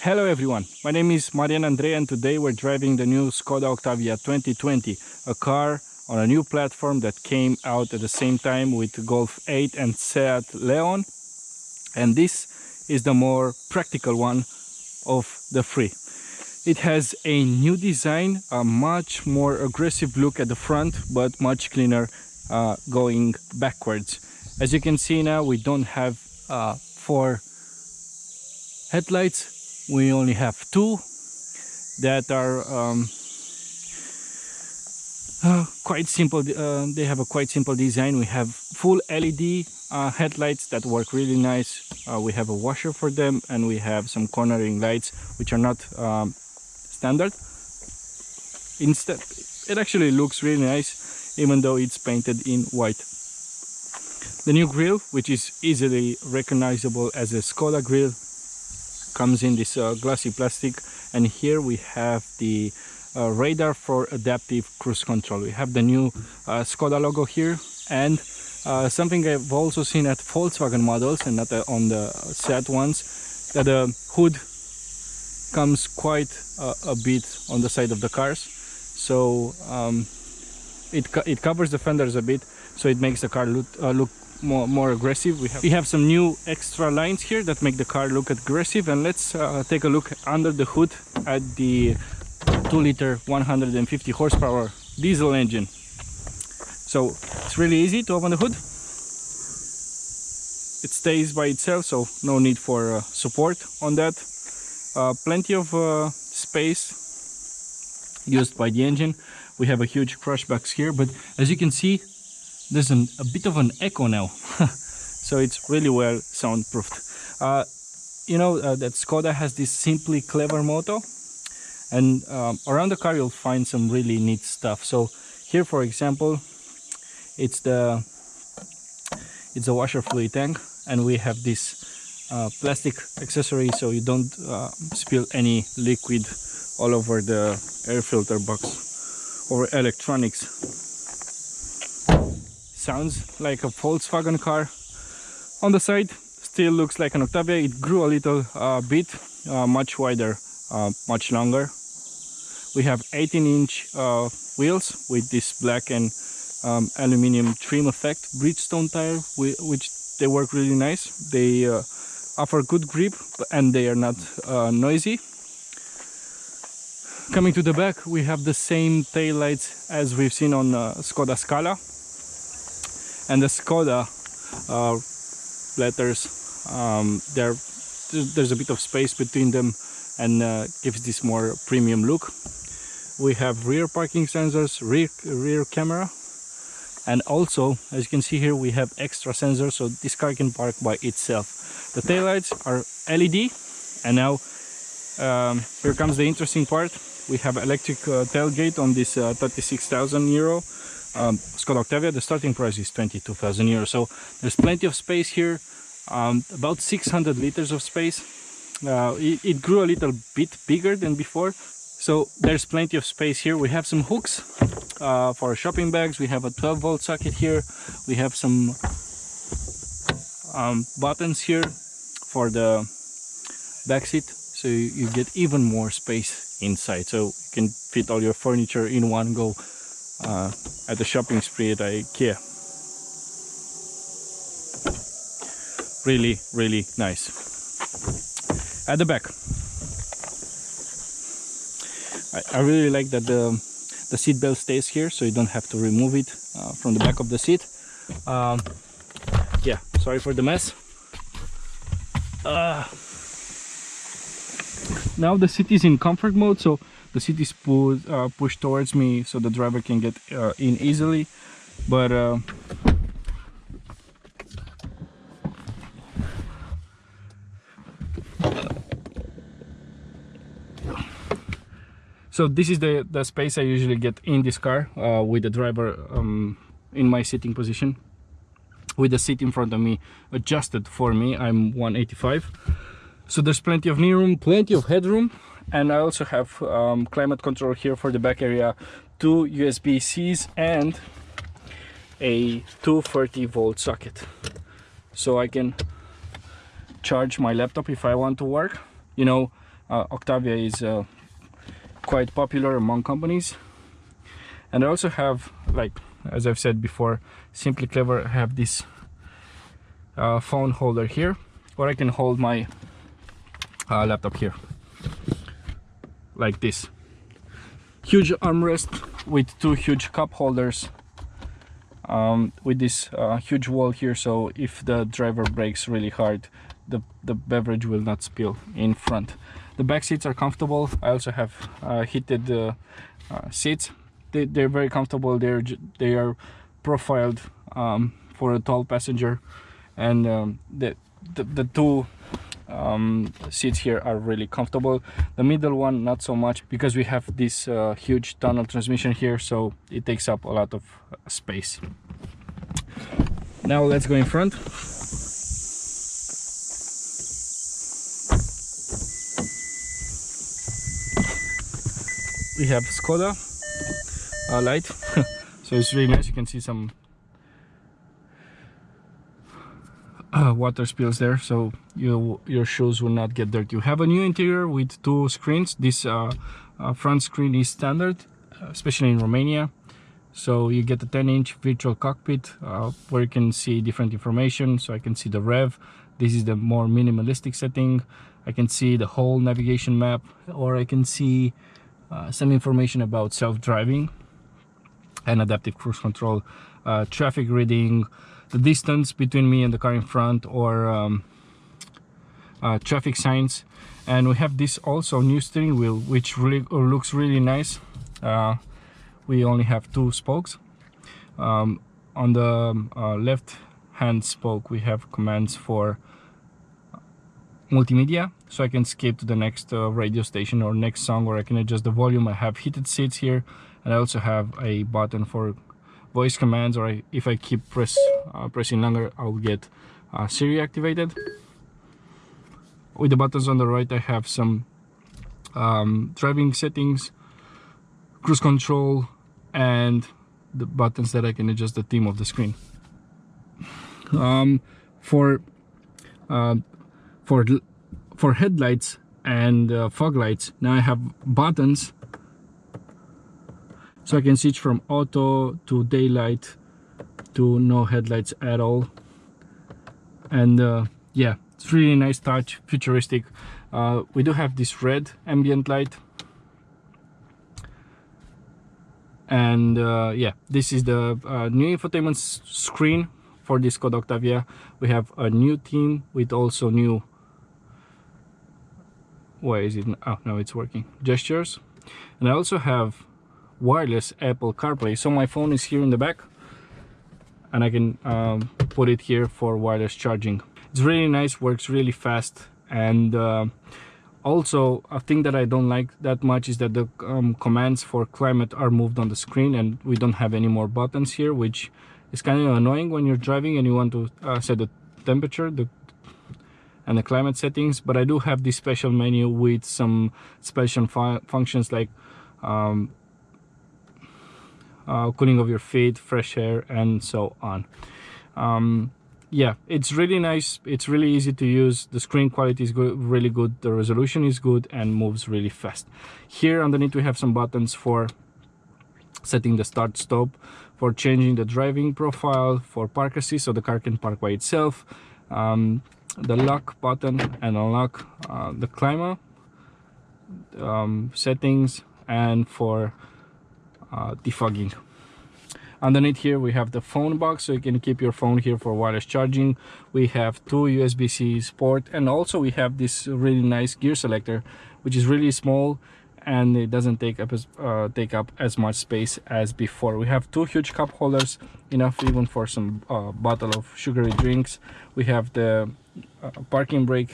Hello everyone, my name is Marian Andrea and today we're driving the new Skoda Octavia 2020, a car on a new platform that came out at the same time with Golf 8 and Seat Leon, and this is the more practical one of the three. It has a new design, a much more aggressive look at the front, but much cleaner going backwards. As you can see now, we don't have four headlights. We only have two that are quite simple. They have a quite simple design. We have full LED headlights that work really nice. We have a washer for them, and we have some cornering lights which are not standard. Instead, it actually looks really nice even though it's painted in white. The new grille, which is easily recognizable as a Skoda grille, comes in this glossy plastic, and here we have the radar for adaptive cruise control. We have the new Skoda logo here, and something I've also seen at Volkswagen models and not on the Seat ones, that the hood comes quite a bit on the side of the cars, so it covers the fenders a bit, so it makes the car look more aggressive. We have some new extra lines here that make the car look aggressive, and let's take a look under the hood at the 2-liter 150 horsepower diesel engine. So it's really easy to open the hood. It stays by itself, so no need for support on that. Plenty of space used by the engine. We have a huge crush box here, but as you can see, there's a bit of an echo now. So it's really well soundproofed. That Skoda has this simply clever motto, and around the car you'll find some really neat stuff. So here, for example, it's the washer fluid tank, and we have this plastic accessory so you don't spill any liquid all over the air filter box or electronics. Sounds like a Volkswagen car. On the side, still looks like an Octavia. It grew a little bit, much wider, much longer. We have 18-inch wheels with this black and aluminium trim effect, Bridgestone tire, which they work really nice. They offer good grip and they are not noisy. Coming to the back, we have the same tail lights as we've seen on Skoda Scala. And the Skoda letters, there's a bit of space between them and gives this more premium look. We have rear parking sensors, rear camera, and also, as you can see here, we have extra sensors, so this car can park by itself. The taillights are LED, and now here comes the interesting part. We have electric tailgate on this 36,000 euro Skoda Octavia. The starting price is 22,000 euros, so there's plenty of space here, about 600 liters of space. It grew a little bit bigger than before, so there's plenty of space here. We have some hooks for shopping bags. We have a 12-volt socket here. We have some buttons here for the back seat, so you get even more space inside, so you can fit all your furniture in one go at the shopping spree at IKEA. Really nice. At the back, I really like that the seat belt stays here, so you don't have to remove it from the back of the seat. Yeah, sorry for the mess. Now the seat is in comfort mode, so the seat is pushed towards me so the driver can get in easily, but so this is the space I usually get in this car with the driver in my sitting position, with the seat in front of me adjusted for me. I'm 185, so there's plenty of knee room, plenty of headroom. And I also have climate control here for the back area, 2 USB-Cs and a 230-volt socket, so I can charge my laptop if I want to work. You know, Octavia is quite popular among companies. And I also have, like as I've said before, Simply Clever, I have this phone holder here, where I can hold my laptop here like this. Huge armrest with two huge cup holders, with this huge wall here, so if the driver brakes really hard, the beverage will not spill in front. The back seats are comfortable. I also have heated seats. They're very comfortable. They are profiled for a tall passenger, and the two seats here are really comfortable. The middle one not so much, because we have this huge tunnel transmission here, so it takes up a lot of space. Now let's go in front. We have Skoda light, so it's really nice. You can see some water spills there, so your shoes will not get dirty. You have a new interior with two screens. This front screen is standard, especially in Romania. So you get a 10-inch virtual cockpit where you can see different information. So I can see the rev. This is the more minimalistic setting. I can see the whole navigation map, or I can see some information about self-driving and adaptive cruise control, traffic reading, the distance between me and the car in front, or traffic signs. And we have this also new steering wheel, which really looks really nice. We only have two spokes. On the left hand spoke we have commands for multimedia, so I can skip to the next radio station or next song, or I can adjust the volume. I have heated seats here, and I also have a button for voice commands, or if I keep pressing longer, I'll get Siri activated. With the buttons on the right, I have some driving settings, cruise control, and the buttons that I can adjust the theme of the screen. For headlights and fog lights, now I have buttons, so I can switch from auto to daylight to no headlights at all. And yeah, it's really nice touch, futuristic. We do have this red ambient light, and yeah, this is the new infotainment screen for this Skoda Octavia. We have a new theme with also new, where is it? Oh, now it's working, gestures. And I also have wireless Apple CarPlay, so my phone is here in the back, and I can put it here for wireless charging. It's really nice, works really fast. And also a thing that I don't like that much is that the commands for climate are moved on the screen, and we don't have any more buttons here, which is kind of annoying when you're driving and you want to set the temperature and the climate settings. But I do have this special menu with some special functions like cooling of your feet, fresh air, and so on. Yeah, it's really nice. It's really easy to use. The screen quality is good, really good. The resolution is good and moves really fast. Here underneath we have some buttons for setting the start stop, for changing the driving profile, for park assist, so the car can park by itself, the lock button and unlock, the climate settings, and for defogging. Underneath here we have the phone box, so you can keep your phone here for wireless charging. We have two USB-C port, and also we have this really nice gear selector, which is really small and it doesn't take up as much space as before. We have two huge cup holders, enough even for some bottle of sugary drinks. We have the parking brake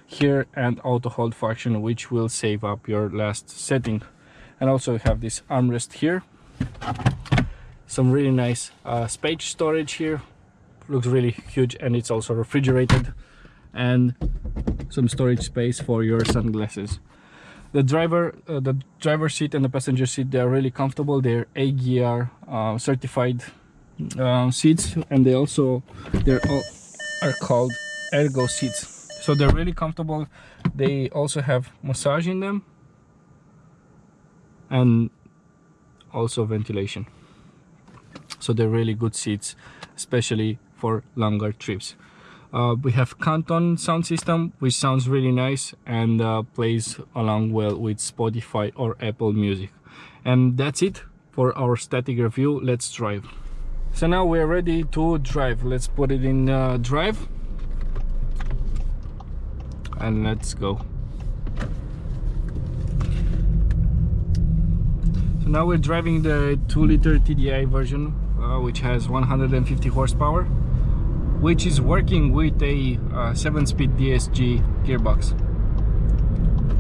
here and auto hold function, which will save up your last setting. And also we have this armrest here, some really nice space storage here, looks really huge, and it's also refrigerated, and some storage space for your sunglasses. The driver seat and the passenger seat, they are really comfortable. They're AGR certified seats, and they're all are called ergo seats. so they're really comfortable. They also have massage in them and also ventilation, so they're really good seats, especially for longer trips. We have Canton sound system, which sounds really nice and plays along well with Spotify or Apple Music. And that's it for our static review. Let's drive. So now we're ready to drive. Let's put it in drive and let's go. So now we're driving the 2-liter TDI version, which has 150 horsepower, which is working with a 7-speed DSG gearbox.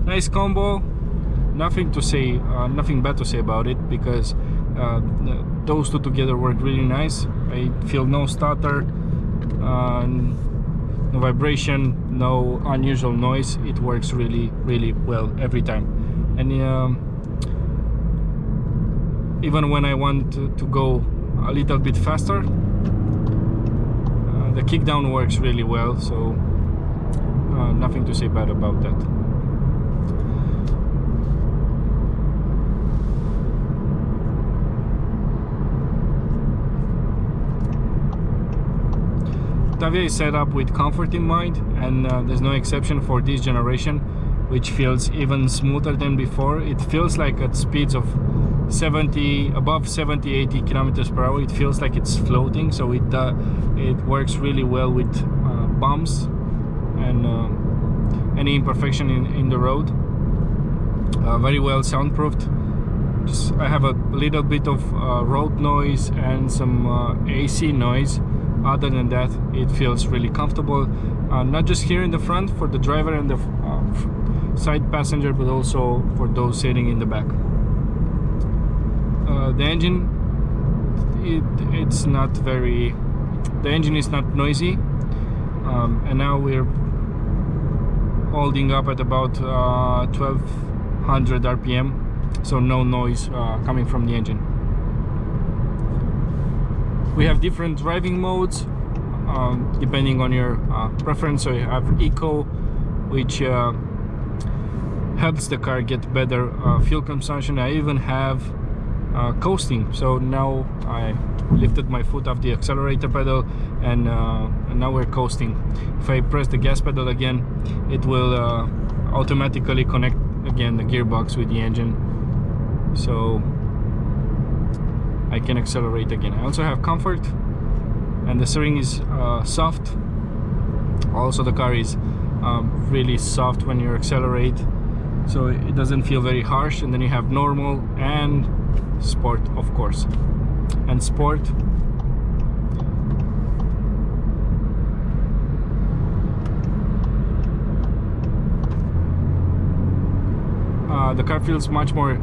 Nice combo. Nothing to say, nothing bad to say about it, because those two together work really nice. I feel no stutter, no vibration, no unusual noise. It works really well every time. And even when I want to go a little bit faster, the kickdown works really well, so nothing to say bad about that. Octavia is set up with comfort in mind, and there's no exception for this generation, which feels even smoother than before. It feels like at speeds of above 70-80 kilometers per hour, it feels like it's floating. So it works really well with bumps and any imperfection in the road. Very well soundproofed. I have a little bit of road noise and some AC noise. Other than that, it feels really comfortable, not just here in the front for the driver and the side passenger, but also for those sitting in the back. The engine, the engine is not noisy, and now we're holding up at about 1200 RPM, so no noise coming from the engine. We have different driving modes depending on your preference. So you have Eco, which helps the car get better fuel consumption. I even have coasting. So now I lifted my foot off the accelerator pedal, and now we're coasting. If I press the gas pedal again, it will automatically connect again the gearbox with the engine, so I can accelerate again. I also have comfort, and the steering is soft. Also the car is really soft when you accelerate, so it doesn't feel very harsh. And then you have normal and sport, of course. And sport, the car feels much more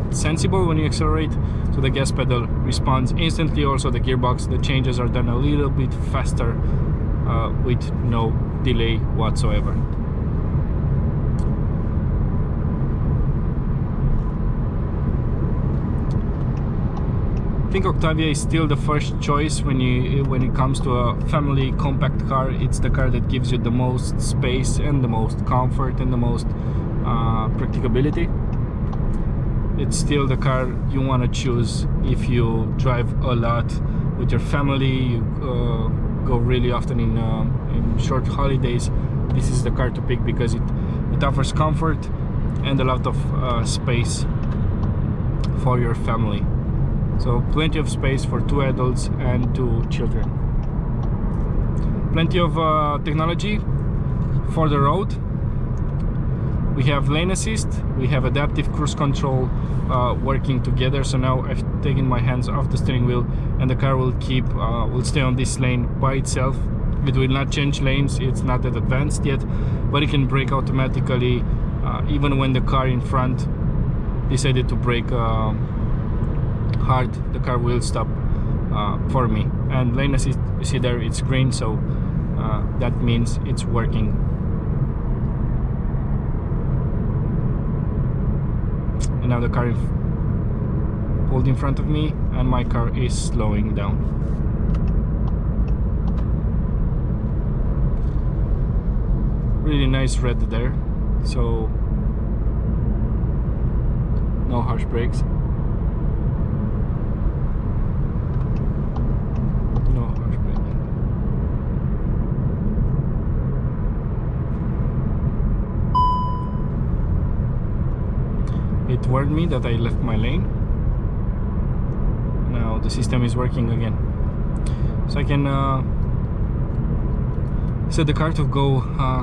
sensible when you accelerate, so the gas pedal responds instantly. Also the gearbox, the changes are done a little bit faster with no delay whatsoever. I think Octavia is still the first choice when it comes to a family compact car. It's the car that gives you the most space and the most comfort and the most practicability. It's still the car you want to choose if you drive a lot with your family, you go really often in short holidays. This is the car to pick because it offers comfort and a lot of space for your family. So plenty of space for 2 adults and 2 children. Plenty of technology for the road. We have lane assist, we have adaptive cruise control working together. So now I've taken my hands off the steering wheel, and the car will stay on this lane by itself. It will not change lanes. It's not that advanced yet, but it can brake automatically even when the car in front decided to brake hard. The car will stop for me. And lane assist, you see there, it's green, so that means it's working. And now the car pulled in front of me, and my car is slowing down. really nice red there, so no harsh brakes. No harsh braking. It warned me that I left my lane. Now the system is working again, so I can set the car to go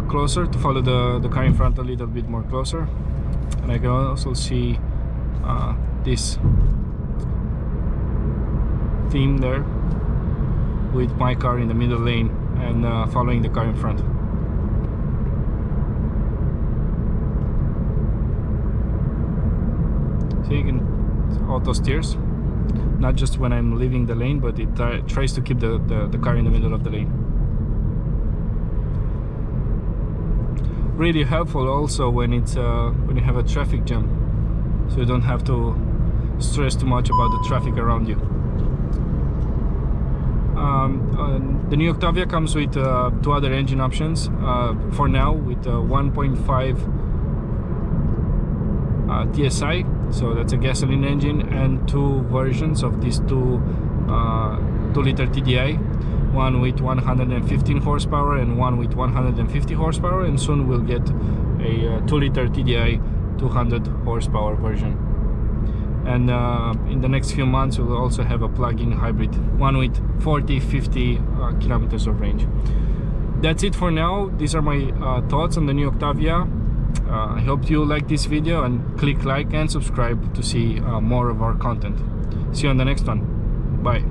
closer, to follow the car in front a little bit more closer, and I can also see this theme there with my car in the middle lane and following the car in front. So you can auto steers, not just when I'm leaving the lane, but it tries to keep the car in the middle of the lane. Really helpful also when it's when you have a traffic jam, so you don't have to stress too much about the traffic around you. The new Octavia comes with 2 other engine options for now, with 1.5 TSI, so that's a gasoline engine, and 2 versions of these 2-liter TDI, one with 115 horsepower and one with 150 horsepower, and soon we'll get a 2-liter TDI 200 horsepower version. And in the next few months we'll also have a plug-in hybrid, one with 40-50 kilometers of range. That's it for now. These are my thoughts on the new Octavia. I hope you like this video, and click like and subscribe to see more of our content. See you on the next one. Bye.